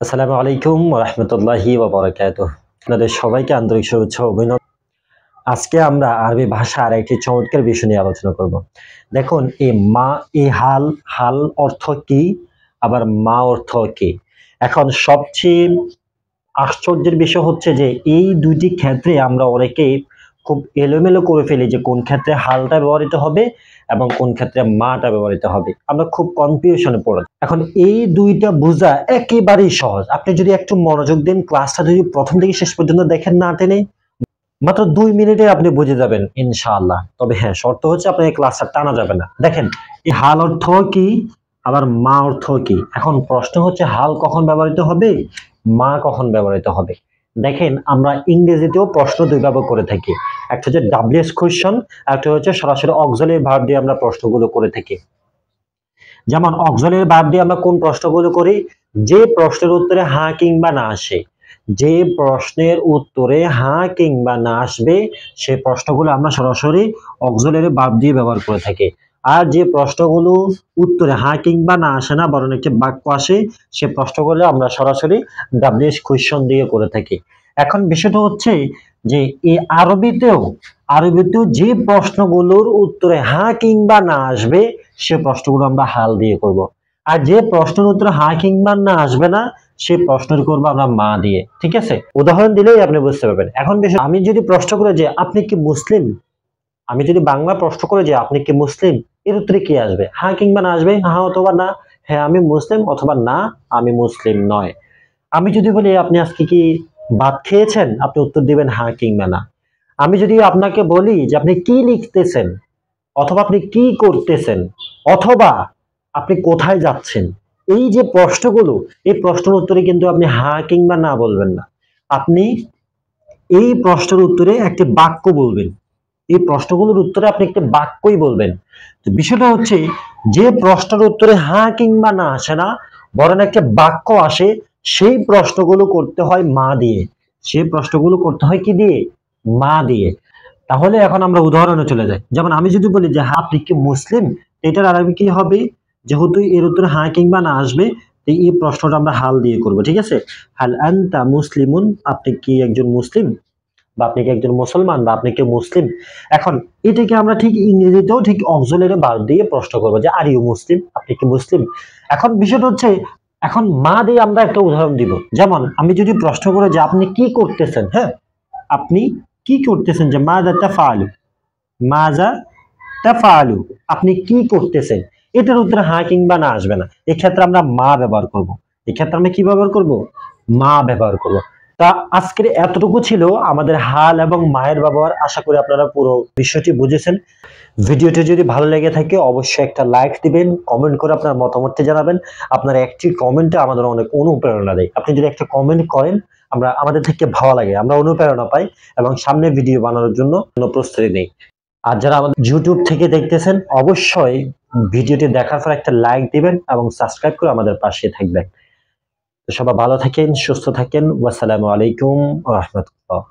আসসালামু আলাইকুম ওয়া রাহমাতুল্লাহি ওয়া বারাকাতুহু। আপনাদের সবাইকে আন্তরিক শুভেচ্ছা ও অভিনন্দন। আজকে আমরা আরবি ভাষার একটি চমৎকার বিষয় নিয়ে আলোচনা করব। দেখুন এই হাল অর্থ কি, আবার মা অর্থ কি। এখন সবচেয়ে আশ্চর্যের বিষয় হচ্ছে যে এই দুইটি ক্ষেত্রে আমরা অনেকেই খুব এলোমেলো করে ফেলি যে কোন ক্ষেত্রে হালটা ব্যবহৃত হবে এবং কোন ক্ষেত্রে মাটা ব্যবহৃত হবে। আমরা খুব কনফিউশনে পড়ে যাই। এখন এই দুইটা বোঝা একেবারেই সহজ। আপনি যদি একটু মনোযোগ দেন, ক্লাসটা যদি প্রথম থেকে শেষ পর্যন্ত দেখেন না টেনে, মাত্র 2 মিনিটে আপনি বুঝে যাবেন ইনশাআল্লাহ। তবে হ্যাঁ, শর্ত হচ্ছে আপনার এই ক্লাসটা টানা যাবে না। দেখেন, এই হাল অর্থ কি, আবার মা অর্থ কি। এখন প্রশ্ন হচ্ছে হাল কখন ব্যবহৃত হবে, মা কখন ব্যবহৃত হবে। দেখেন, আমরা ইংরেজিতেও প্রশ্ন দুইভাবে করে থাকি। একটা হচ্ছে ডাব্লিউএস কোয়েশ্চন, একটা হচ্ছে সরাসরি অক্সিলারি ভার্ব দিয়ে আমরা প্রশ্নগুলো করে থাকি। যেমন অক্সিলারি ভার্ব দিয়ে আমরা কোন প্রশ্নগুলো করি? যে প্রশ্নের উত্তরে হ্যাঁ কিংবা না আসে, যে প্রশ্নের উত্তরে হ্যাঁ কিংবা না আসবে সেই প্রশ্নগুলো আমরা সরাসরি অক্সিলারি ভার্ব দিয়ে ব্যবহার করে থাকি। আর যে প্রশ্নগুলো উত্তরে হ্যাঁ কিংবা না আসে না, বরং একটি বাক্য আসে, সে প্রশ্নগুলো আমরা সরাসরি ডাব্লিউএস কোয়েশ্চন দিয়ে করে থাকি। এখন বিষয়টা হচ্ছে যে এই আরবিতেও যে প্রশ্নগুলোর উত্তরে হ্যাঁ কিংবা না আসবে সে প্রশ্নগুলো আমরা হাল দিয়ে করব। আর যে প্রশ্নের উত্তরে হ্যাঁ কিংবা না আসবে না সেই প্রশ্নের করবো আমরা মা দিয়ে। ঠিক আছে, উদাহরণ দিলেই আপনি বুঝতে পারবেন। এখন বিষয়, আমি যদি প্রশ্ন করে যে আপনি কি মুসলিম, আমি যদি বাংলা প্রশ্ন করে যে আপনি কি মুসলিম, এর উত্তরে কি আসবে? হ্যাঁ কিংবা না আসবে, হ্যাঁ অথবা না। হ্যাঁ আমি মুসলিম, অথবা না আমি মুসলিম নয়। আমি যদি বলি আপনি আজকে কি ভাত খেয়েছেন, আপনি উত্তর দিবেন হ্যাঁ কিংবা না। আমি যদি আপনাকে বলি যে আপনি কি লিখতেছেন, অথবা আপনি কি করতেছেন, অথবা আপনি কোথায় যাচ্ছেন, এই যে প্রশ্নগুলো, এই প্রশ্নের উত্তরে কিন্তু আপনি হ্যাঁ কিংবা না বলবেন না। আপনি এই প্রশ্নের উত্তরে একটি বাক্য বলবেন। এই প্রশ্নগুলোর উত্তরে আপনি একটি বাক্যই বলবেন। তো বিষয়টা হচ্ছে, যে প্রশ্নের উত্তরে হ্যাঁ কিংবা না আসে না, বরং একটা বাক্য আসে, সেই প্রশ্নগুলো করতে হয় মা দিয়ে। সেই প্রশ্নগুলো করতে হয় কি দিয়ে? মা দিয়ে। তাহলে এখন আমরা উদাহরণে চলে যাই। যেমন আমি যদি বলি যে হ্যাঁ আপনি কি মুসলিম, এটার আরবি কি হবে? যেহেতু এর উত্তরে হ্যাঁ কিংবা না আসবে, এই প্রশ্নটা আমরা হাল দিয়ে করব। ঠিক আছে, হাল আনতা মুসলিমুন, আপনি কি একজন মুসলিম, বা আপনি কি একজন মুসলমান, বা আপনি কি মুসলিম। এখন এটাকে আমরা ঠিক ইংরেজিতেও ঠিক অক্সিলারি ভার্ব দিয়ে প্রশ্ন করবো যে আর ইউ মুসলিম, আপনি কি মুসলিম। এখন বিষয়টা হচ্ছে, এখন মা দিয়ে আমরা একটা উদাহরণ দিব। যেমন আমি যদি প্রশ্ন করে যে আপনি কি করতেছেন, হ্যাঁ আপনি কি করতেছেন, যে মাজা তাফআলু, মাজা তাফআলু, আপনি কি করতেছেন, এটার উত্তরে হ্যাঁ কিংবা না আসবে না। এক্ষেত্রে আমরা মা ব্যবহার করব। এক্ষেত্রে আমরা কি ব্যবহার করব? মা ব্যবহার করব। তা আজকের এতটুকু ছিল আমাদের হাল এবং মায়ের ব্যবহার। আশা করি আপনারা পুরো বিষয়টি বুঝেছেন। ভিডিওটি যদি ভালো লেগে থাকে অবশ্যই একটা লাইক দিবেন, কমেন্ট করে আপনার মতামতটি জানাবেন। আপনার একটি কমেন্টে আমাদের অনেক অনুপ্রেরণা দেয়। আপনি যদি একটা কমেন্ট করেন, আমাদের থেকে ভালো লাগে, আমরা অনুপ্রেরণা পাই এবং সামনে ভিডিও বানানোর জন্য প্রস্তুতি নেই। আর যারা আমাদের ইউটিউব থেকে দেখতেছেন, অবশ্যই ভিডিওটি দেখার পর একটা লাইক দিবেন এবং সাবস্ক্রাইব করে আমাদের পাশে থাকবেন। তো সবাই ভালো থাকেন, সুস্থ থাকেন। ওয়াসসালামু আলাইকুম ওয়া রাহমাতুল্লাহ।